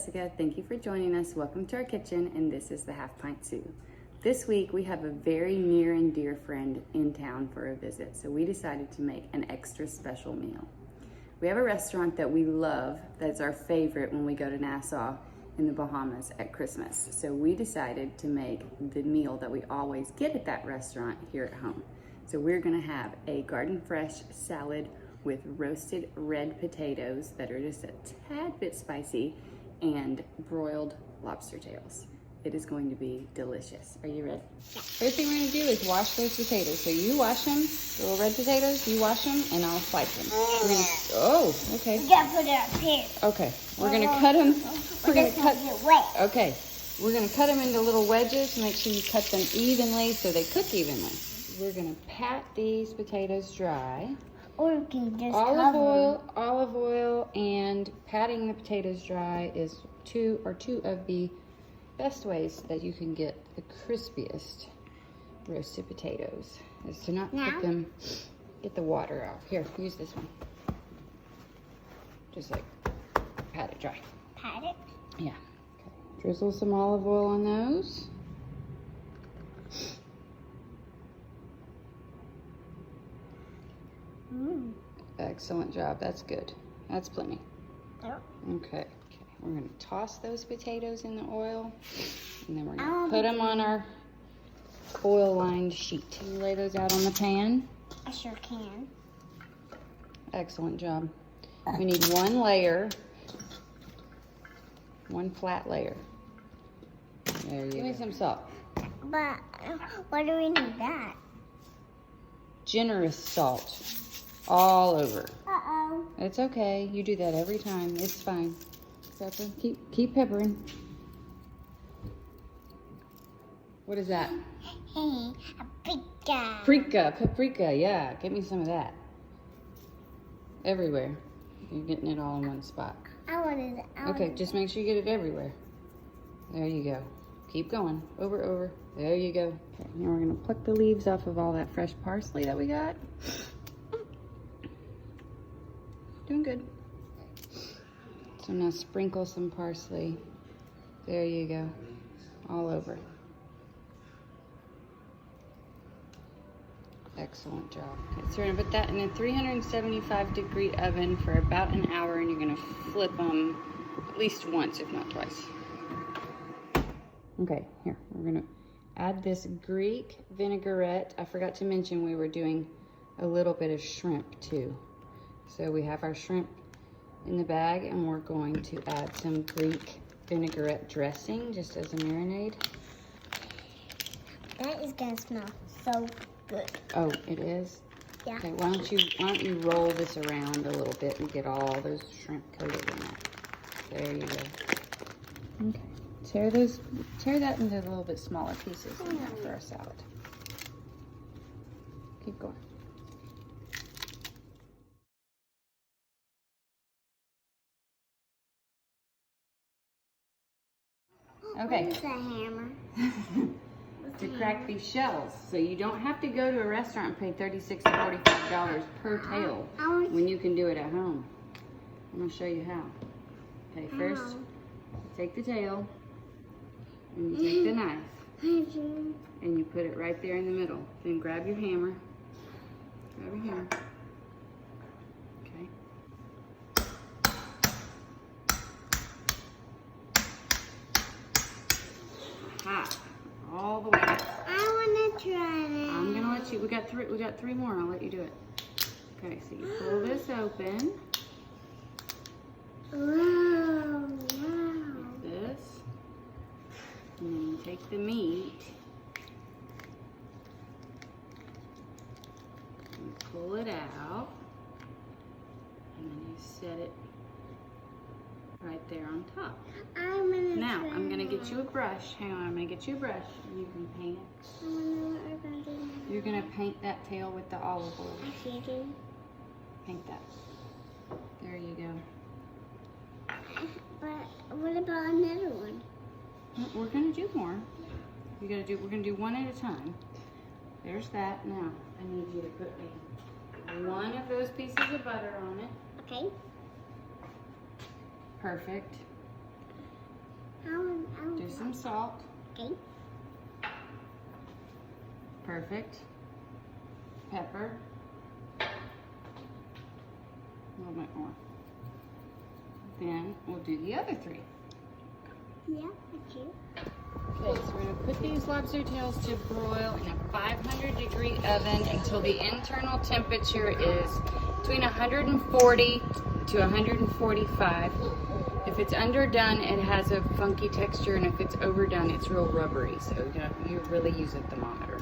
Jessica. Thank you for joining us. Welcome to our kitchen, and this is the Half Pint Sous. This week we have a very near and dear friend in town for a visit, so we decided to make an extra special meal. We have a restaurant that we love that's our favorite when we go to Nassau in the Bahamas at Christmas. So we decided to make the meal that we always get at that restaurant here at home. So we're gonna have a garden fresh salad with roasted red potatoes that are just a tad bit spicy and broiled lobster tails. It is going to be delicious. Are you ready? Yeah. First thing we're gonna do is wash those potatoes. So you wash them, the little red potatoes, you wash them, and I'll slice them. Oh, okay. We gotta put it up here. Okay, we're gonna cut them. We're gonna cut. Get wet. Okay, we're gonna cut them into little wedges. Make sure you cut them evenly so they cook evenly. We're gonna pat these potatoes dry. Or you can just Olive oil, and patting the potatoes dry is two of the best ways that you can get the crispiest roasted potatoes, is to not put them, get the water out. Here, use this one. Just like pat it dry. Pat it? Yeah. Okay. Drizzle some olive oil on those. Excellent job. That's good. That's plenty. Yep. Okay. We're going to toss those potatoes in the oil, and then we're going to put them on our oil-lined sheet. Can you lay those out on the pan? I sure can. Excellent job. We need one layer, one flat layer. There you go. Give me some salt. But why do we need that? Generous salt. All over. Uh-oh. It's okay. You do that every time. It's fine. Pepper. Keep peppering. What is that? Hey, paprika. Paprika. Yeah. Give me some of that. Everywhere. You're getting it all in one spot. Okay, just make sure you get it everywhere. There you go. Keep going. Over. There you go. Okay, now we're gonna pluck the leaves off of all that fresh parsley that we got. Doing good. So now sprinkle some parsley. There you go. All over. Excellent job. Okay, so we're gonna put that in a 375-degree oven for about an hour, and you're gonna flip them at least once, if not twice. Okay, here, we're gonna add this Greek vinaigrette. I forgot to mention we were doing a little bit of shrimp too. So we have our shrimp in the bag, and we're going to add some Greek vinaigrette dressing just as a marinade. That is gonna smell so good. Oh, it is? Yeah. Okay, why don't you roll this around a little bit and get all those shrimp coated in that. There you go. Okay. Tear that into a little bit smaller pieces than that for our salad. Keep going. Okay. What is a hammer? To crack these shells. So you don't have to go to a restaurant and pay $36 to $45 per tail when you can do it at home. I'm going to show you how. Okay, first, take the tail, and you take the knife, and you put it right there in the middle. Then grab your hammer. Grab your hammer. Okay. Aha. All the way. I want to try it. I'm gonna let you. We got three more. I'll let you do it. Okay, so you pull this open. Wow. Like this, and then you take the meat and pull it out, and then you set it right there on top. Now, I'm going to get you a brush. Hang on, I'm going to get you a brush, and you can paint it. You're going to paint that tail with the olive oil. Paint that. There you go. But what about another one? We're going to do more. We're going to do one at a time. There's that. Now, I need you to put me one of those pieces of butter on it. Okay. Perfect. Do some salt. Okay. Perfect. Pepper. A little bit more. Then we'll do the other three. Yeah, I do. Okay, so we're going to put these lobster tails to broil in a 500-degree oven until the internal temperature is between 140 to 145. If it's underdone, it has a funky texture, and if it's overdone, it's real rubbery. So you really use a thermometer.